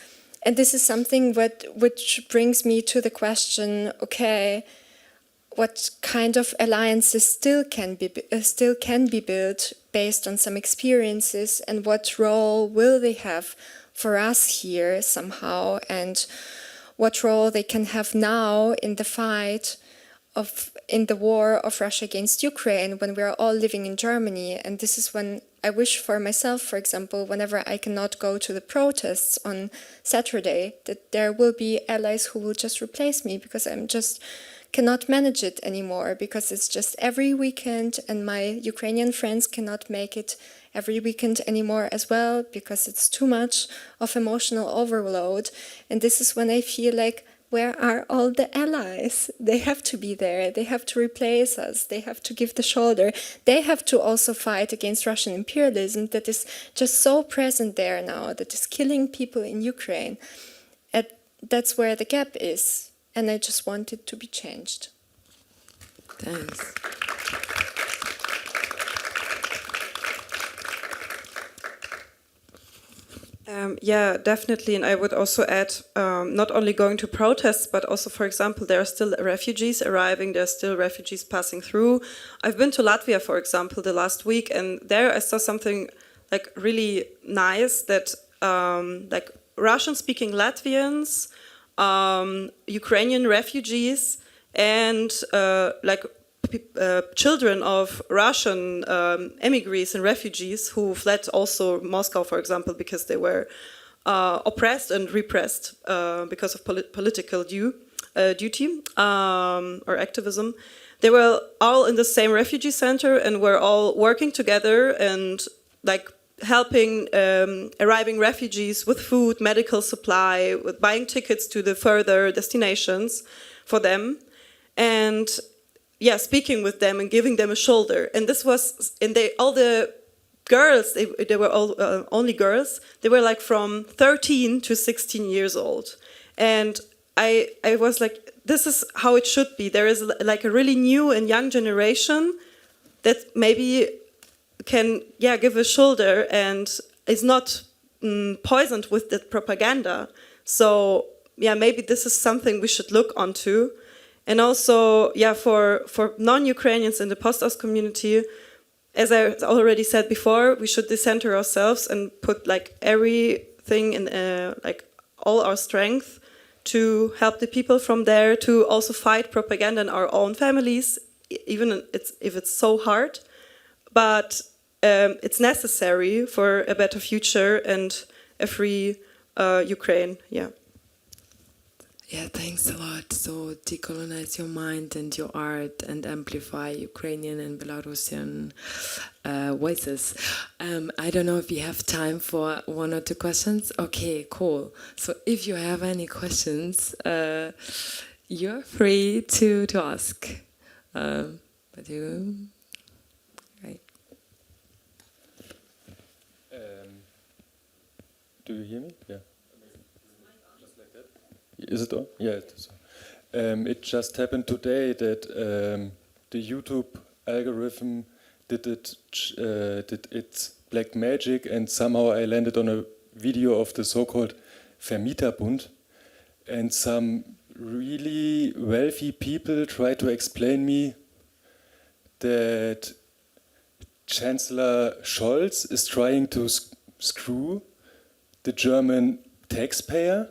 is something which brings me to the question: okay, what kind of alliances still can be built based on some experiences, and what role will they have for us here somehow, and what role they can have now in the fight in the war of Russia against Ukraine, when we are all living in Germany. And this is when I wish for myself, for example, whenever I cannot go to the protests on Saturday, that there will be allies who will just replace me, because I'm just cannot manage it anymore, because it's just every weekend, and my Ukrainian friends cannot make it every weekend anymore as well, because it's too much of emotional overload. And this is when I feel like, where are all the allies? They have to be there. They have to replace us. They have to give the shoulder. They have to also fight against Russian imperialism that is just so present there now, that is killing people in Ukraine. And that's where the gap is. And I just want it to be changed. Thanks. Yeah, definitely. And I would also add, not only going to protests, but also, for example, there are still refugees arriving, there are still refugees passing through. I've been to Latvia, for example, the last week, and there I saw something like really nice, that like Russian-speaking Latvians, Ukrainian refugees, and like children of Russian emigres and refugees who fled also Moscow, for example, because they were oppressed and repressed because of political duty or activism. They were all in the same refugee center and were all working together and like helping arriving refugees with food, medical supply, with buying tickets to the further destinations for them. And yeah, speaking with them and giving them a shoulder. And this was, and all the girls, they were all only girls, they were like from 13 to 16 years old. And I was like, this is how it should be. There is like a really new and young generation that maybe can, yeah, give a shoulder and is not poisoned with the propaganda. So yeah, maybe this is something we should look onto. And also, yeah, for non-Ukrainians in the Postost community, as I already said before, we should decenter ourselves and put like everything in, like all our strength to help the people from there, to also fight propaganda in our own families, even if it's so hard. But it's necessary for a better future and a free Ukraine. Yeah. Yeah, thanks a lot. So decolonize your mind and your art and amplify Ukrainian and Belarusian voices. I don't know if we have time for one or two questions. Okay, cool. So if you have any questions, you're free to ask. But you, right? Do you hear me? Yeah. Is it on? Yeah, it is on. It just happened today that the YouTube algorithm did its black magic, and somehow I landed on a video of the so-called Vermieterbund, and some really wealthy people tried to explain me that Chancellor Scholz is trying to screw the German taxpayer,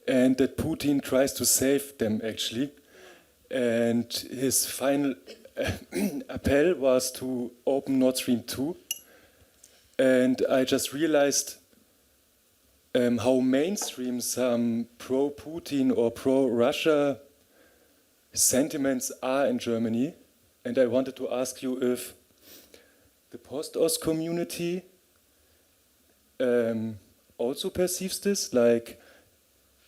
and that Putin tries to save them, actually. And his final appel was to open Nord Stream 2. And I just realized how mainstream some pro-Putin or pro-Russia sentiments are in Germany. And I wanted to ask you if the Postost community also perceives this, like,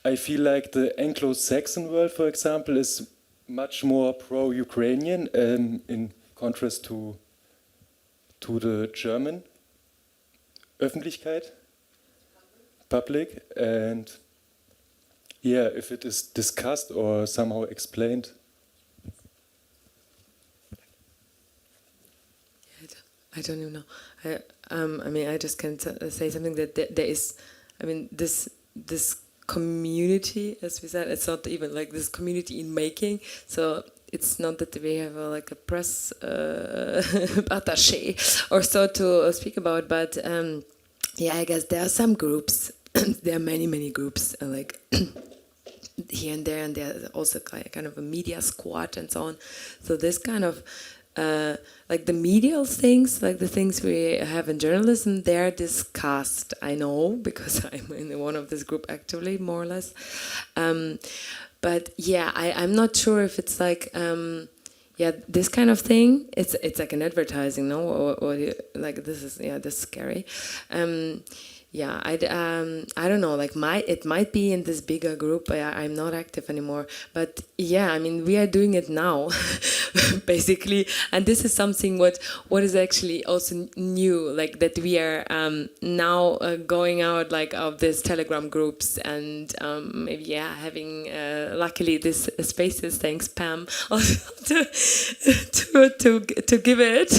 I feel like the Anglo-Saxon world, for example, is much more pro-Ukrainian in contrast to the German Öffentlichkeit, public, and if it is discussed or somehow explained. I don't even know. I mean, I just can say something that there is. I mean, this community, as we said, it's not even like this community in making. So it's not that we have like a press attaché or so to speak about, but I guess there are some groups. There are many groups like here and there, and there's also kind of a media squad and so on. So this kind of like the medial things, like the things we have in journalism, they're discussed. I know because I'm in one of this group actively, more or less. But yeah, I'm not sure if it's like this kind of thing. It's like an advertising, no? Or like this is scary. I don't know. Like it might be in this bigger group. I'm not active anymore. But I mean, we are doing it now, basically. And this is something what is actually also new. Like that we are now going out like of these Telegram groups and maybe having luckily this spaces. Thanks, Pam, also to give it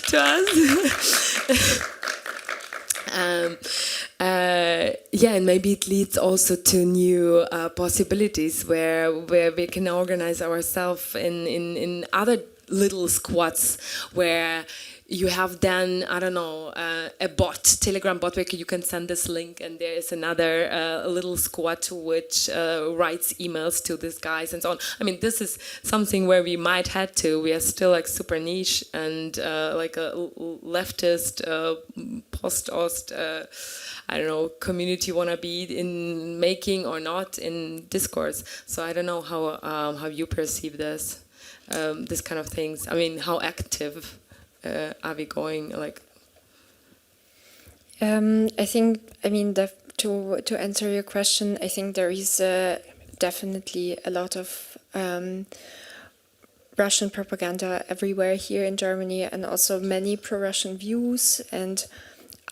to us. And maybe it leads also to new possibilities where we can organize ourselves in other little squads where you have then, I don't know, a Telegram bot where you can send this link and there is another little squad which writes emails to these guys and so on. I mean, this is something where we might head to. We are still like super niche and like a leftist, postost, I don't know, community wanna be in making or not in discourse. So I don't know how you perceive this kind of things. I mean, how active are we going? Like, I think. I mean, to answer your question, I think there is definitely a lot of Russian propaganda everywhere here in Germany, and also many pro-Russian views. And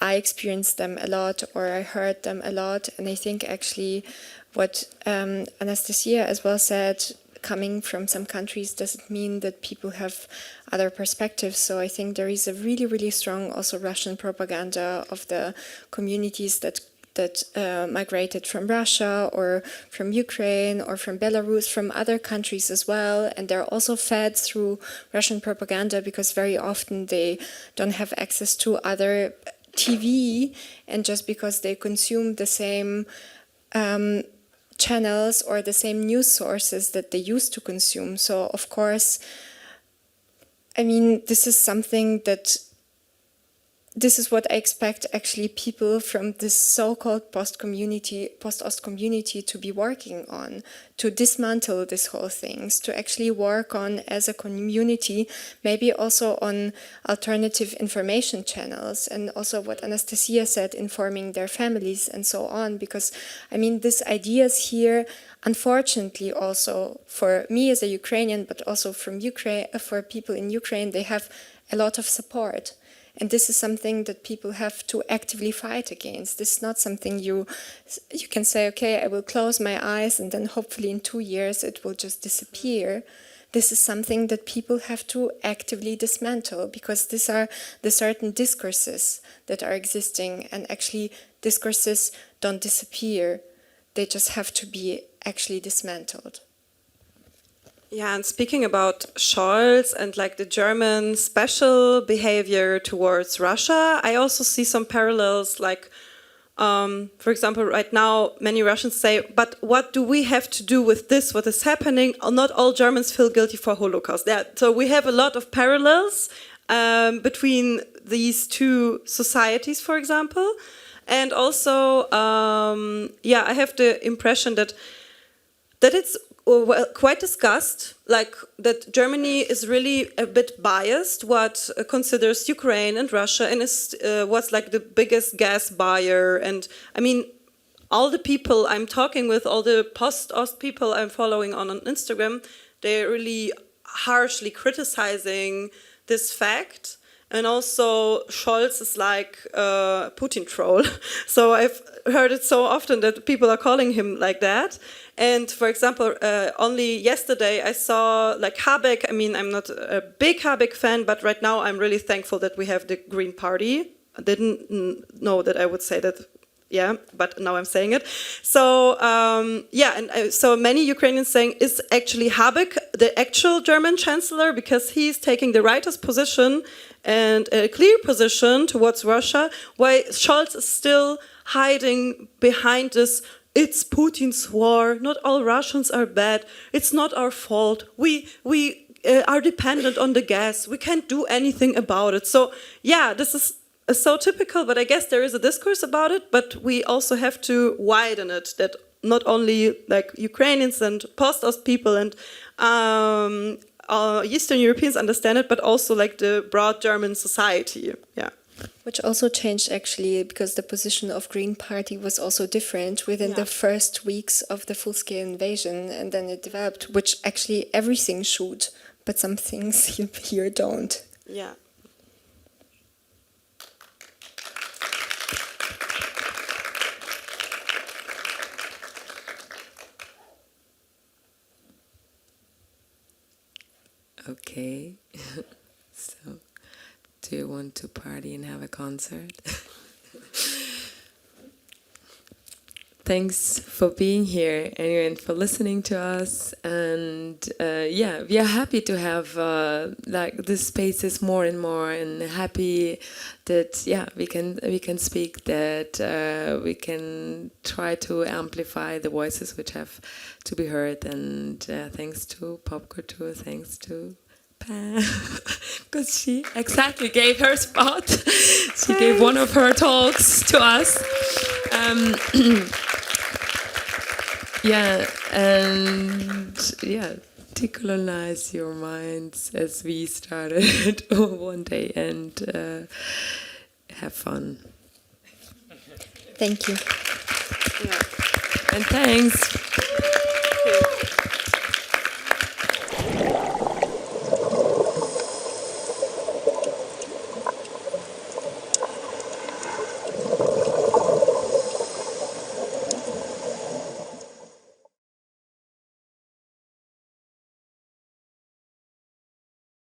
I experienced them a lot, or I heard them a lot. And I think actually, what Anastasia as well said, coming from some countries doesn't mean that people have other perspectives. So I think there is a really, really strong also Russian propaganda of the communities that migrated from Russia or from Ukraine or from Belarus, from other countries as well. And they're also fed through Russian propaganda because very often they don't have access to other TV, and just because they consume the same channels or the same news sources that they used to consume. So of course, I mean, this is something that, this is what I expect actually people from this so-called post-Ost community to be working on, to dismantle this whole things, to actually work on as a community, maybe also on alternative information channels, and also what Anastasia said, informing their families and so on, because I mean, these ideas here, unfortunately also for me as a Ukrainian, but also from Ukraine, for people in Ukraine, they have a lot of support. And this is something that people have to actively fight against. This is not something you can say, okay, I will close my eyes and then hopefully in 2 years it will just disappear. This is something that people have to actively dismantle, because these are the certain discourses that are existing, and actually discourses don't disappear. They just have to be actually dismantled. Yeah, and speaking about Scholz and like the German special behavior towards Russia, I also see some parallels. Like, for example, right now, many Russians say, but what do we have to do with this, what is happening? Not all Germans feel guilty for Holocaust. Yeah, so we have a lot of parallels between these two societies, for example. And also, I have the impression that it's quite discussed, like that Germany is really a bit biased what considers Ukraine and Russia, and is what's like the biggest gas buyer. And I mean, all the people I'm talking with, all the post-Ost people I'm following on Instagram, they're really harshly criticizing this fact. And also Scholz is like a Putin troll. So I've heard it so often that people are calling him like that. And for example, only yesterday I saw like Habeck. I mean, I'm not a big Habeck fan, but right now I'm really thankful that we have the Green Party. I didn't know that I would say that. Yeah, but now I'm saying it. So so many Ukrainians saying, is actually Habeck the actual German chancellor, because he's taking the rightist position and a clear position towards Russia, while Scholz is still hiding behind this, it's Putin's war, not all Russians are bad, it's not our fault, we are dependent on the gas, we can't do anything about it. So yeah, this is so typical, but I guess there is a discourse about it, but we also have to widen it, that not only like Ukrainians and Postost people and Eastern Europeans understand it, but also like the broad German society. Yeah. Which also changed actually, because the position of Green Party was also different within the first weeks of the full-scale invasion, and then it developed, which actually everything should, but some things here don't. Yeah. Okay, so do you want to party and have a concert? Thanks for being here and for listening to us. And we are happy to have like this spaces more and more, and happy that we can speak, that we can try to amplify the voices which have to be heard. And thanks to Pop-Kultur, thanks to Pam, because she exactly gave her spot. She gave one of her talks to us. Decolonize your minds as we started one day, and have fun. Thank you. Yeah. And thanks.